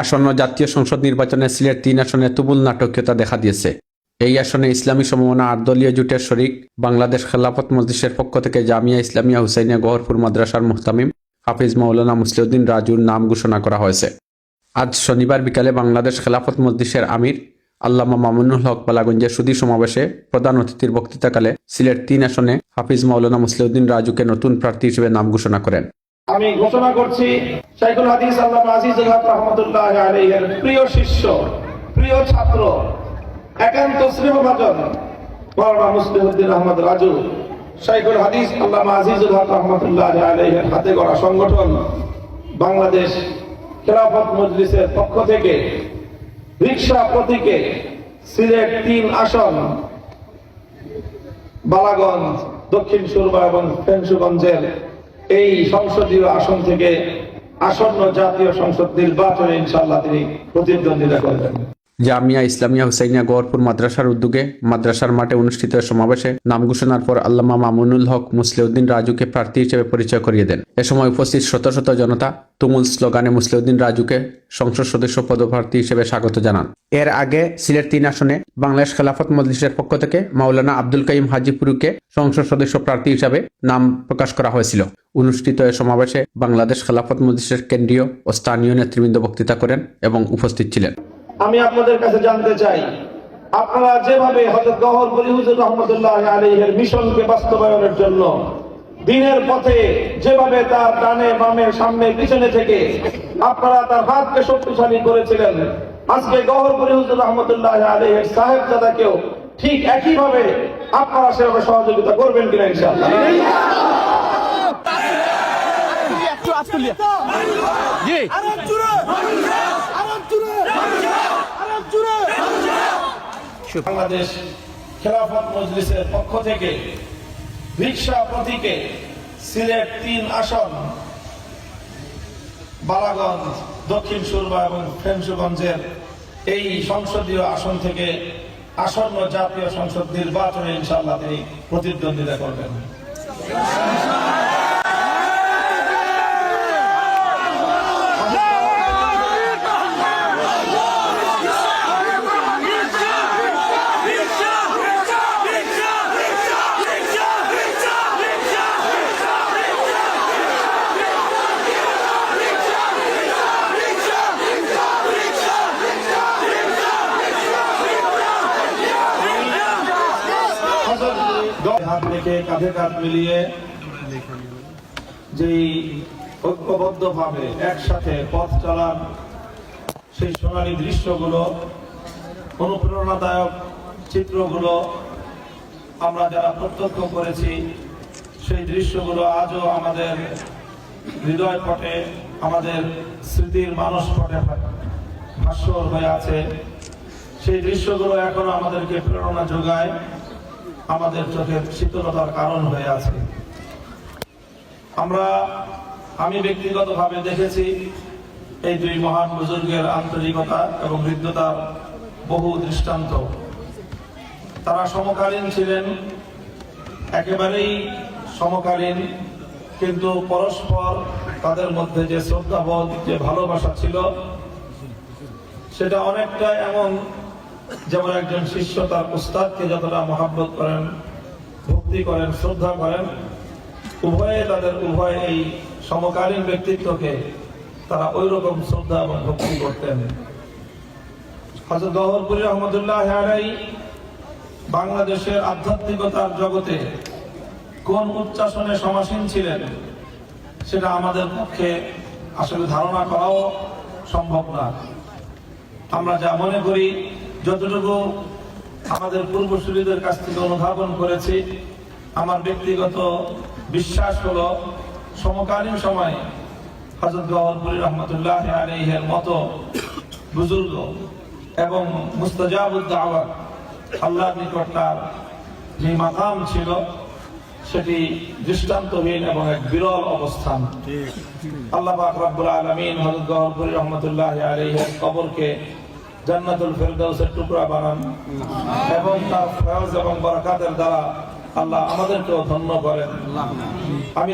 আসন্ন জাতীয় সংসদ নির্বাচনে সিলেট 3 আসনে তুমুল নাটকীয়তা দেখা দিয়েছে। এই আসনে ইসলামী সমমনা 8 দলীয় জোটের শরিক বাংলাদেশ খেলাফত মজলিসের পক্ষ থেকে জামিয়া ইসলামিয়া হুসাইনিয়া গহরপুর মাদ্রাসার মুহতামিম হাফিজ মাওলানা মুসলিউদ্দিন রাজুর নাম ঘোষণা করা হয়েছে। আজ শনিবার বিকালে বাংলাদেশ খেলাফত মজলিসের আমির আল্লামা মামুনুল হক বালাগঞ্জের সুধী সমাবেশে প্রধান অতিথির বক্তৃতাকালে সিলেট 3 আসনে হাফিজ মাওলানা মুসলিউদ্দিন রাজুকে নতুন প্রার্থী হিসেবে নাম ঘোষণা করেন। আমি ঘোষণা করছি শাইখুল হাদিস আল্লামা আজিজুল হক রাহমাতুল্লাহি আলাইহির প্রিয় শিষ্য, প্রিয় ছাত্র, একান্ত স্নেহভাজন মাওলানা মুসলিউদ্দিন আহমদ রাজু, শাইখুল হাদিস আল্লামা আজিজুল হক রাহমাতুল্লাহি আলাইহির হাতে গড়া সংগঠন বাংলাদেশ খেলাফত মজলিসের পক্ষ থেকে রিকশা প্রতীকে সিলেট 3 আসন বালাগঞ্জ, দক্ষিণ সুরমা এবং ফেঞ্চুগঞ্জের এই সংসদীয় আসন থেকে আসন্ন জাতীয় সংসদ নির্বাচনে ইনশাআল্লাহ তিনি প্রতিদ্বন্দ্বিতা করবেন। জামিয়া ইসলামিয়া হুসাইনিয়া গহরপুর মাদ্রাসার উদ্যোগে মাদ্রাসার মাঠে অনুষ্ঠিত সমাবেশে নাম ঘোষণার পর আল্লামা মামুনুল হক মুসলিউদ্দিন রাজুকে প্রার্থী হিসেবে পরিচয় করিয়ে দেন। এ সময় উপস্থিত শত শত জনতা তুমুল স্লোগানে মুসলিউদ্দিন রাজুকে সংসদ সদস্য পদপ্রার্থী হিসেবে স্বাগত জানান। এর আগে সিলেট 3 আসনে বাংলাদেশ খেলাফত মজলিসের পক্ষ থেকে মাওলানা আব্দুল কাইম হাজিপুরকে সংসদ সদস্য প্রার্থী হিসেবে নাম প্রকাশ করা হয়েছিল। অনুষ্ঠিত এ সমাবেশে বাংলাদেশ খেলাফত মজলিসের কেন্দ্রীয় ও স্থানীয় নেতৃবৃন্দ বক্তৃতা করেন এবং উপস্থিত ছিলেন। আমি আপনাদের কাছে জানতে চাই, আপনারা যেভাবে হযরত গওহরপুরী হুজুর রাহমাতুল্লাহি আলাইহির মিশনকে বাস্তবায়নের জন্য দিনের পথে যেভাবে তার ডানে বামে সামনে পিছনে থেকে আপনারা তার হাতকে শক্তিশালী করেছিলেন, আজকে গওহরপুরী হুজুর রাহমাতুল্লাহি আলাইহির সাহেবজাদাকেও ঠিক একইভাবে আপনারা সেভাবে সহযোগিতা করবেন কিনা ইনশাআল্লাহ। বাংলাদেশ খেলাফত মজলিসের পক্ষ থেকে রিকশা প্রতীকে সিলেট 3 আসন বালাগঞ্জ, দক্ষিণ সুরমা এবং ফেঞ্চুগঞ্জের এই সংসদীয় আসন থেকে আসন্ন জাতীয় সংসদ নির্বাচনে ইনশাআল্লাহ তিনি প্রতিদ্বন্দ্বিতা করবেন। হাত রেখে কাঁধে কাঁধ মিলিয়ে যেই ঐক্যবদ্ধ ভাবে একসাথে পথ চলার সেই সোনালী দৃশ্যগুলো, অনুপ্রেরণাদায়ক চিত্রগুলো আমরা যারা প্রত্যক্ষ করেছি, সেই দৃশ্যগুলো আজও আমাদের হৃদয় পটে, আমাদের স্মৃতির মানস পটে ভাস্বর হয়ে আছে। সেই দৃশ্যগুলো এখনো আমাদেরকে প্রেরণা যোগায়, আমাদের চোখের শীতলতার কারণ হয়ে আছে। আমি ব্যক্তিগতভাবে দেখেছি এই 2 মহান বুজুর্গের আন্তরিকতা এবং হৃদ্যতার বহু দৃষ্টান্ত। তারা সমকালীন ছিলেন, একেবারেই সমকালীন, কিন্তু পরস্পর তাদের মধ্যে যে শ্রদ্ধাবোধ, যে ভালোবাসা ছিল, সেটা অনেকটা এমন যেমন একজন শিষ্য তার উস্তাদকে যতটা মহাব্বত করেন, ভক্তি করেন, শ্রদ্ধা করেন, উভয়ে এই সমকালীন ব্যক্তিত্বকে তারা ওই রকম শ্রদ্ধা এবং ভক্তি করতেন। হযরত গওহরপুরী রহমতুল্লাহি আলাইহি বাংলাদেশের আধ্যাত্মিকতার জগতে কোন উচ্চাসনে সমাসীন ছিলেন সেটা আমাদের পক্ষে আসলে ধারণা করাও সম্ভব না। আমরা যা মনে করি, যতটুকু আমাদের পূর্বসূরীদের কাছ থেকে অনুধাবন করেছি, আমার ব্যক্তিগত বিশ্বাস হলো সমকালীন সময়ে হযরত গওহরপুরী রহমতুল্লাহি আলাইহির মতো বুজুর্গ এবং মুস্তাজাবুদ দাওয়াত আল্লাহর নিকট তার যে মাকাম ছিল, সেটি দৃষ্টান্তহীন এবং এক বিরল অবস্থান। আল্লাহ পাক রব্বুল আলামিন হযরত গওহরপুরী রহমতুল্লাহি আলাইহির কবরকে জান্নাতুল ফেরদাউসের টুকরা বানান এবং তার ফয়জ এবং বরকতের দ্বারা আল্লাহ আমাদেরকেও ধন্য করেন। আমি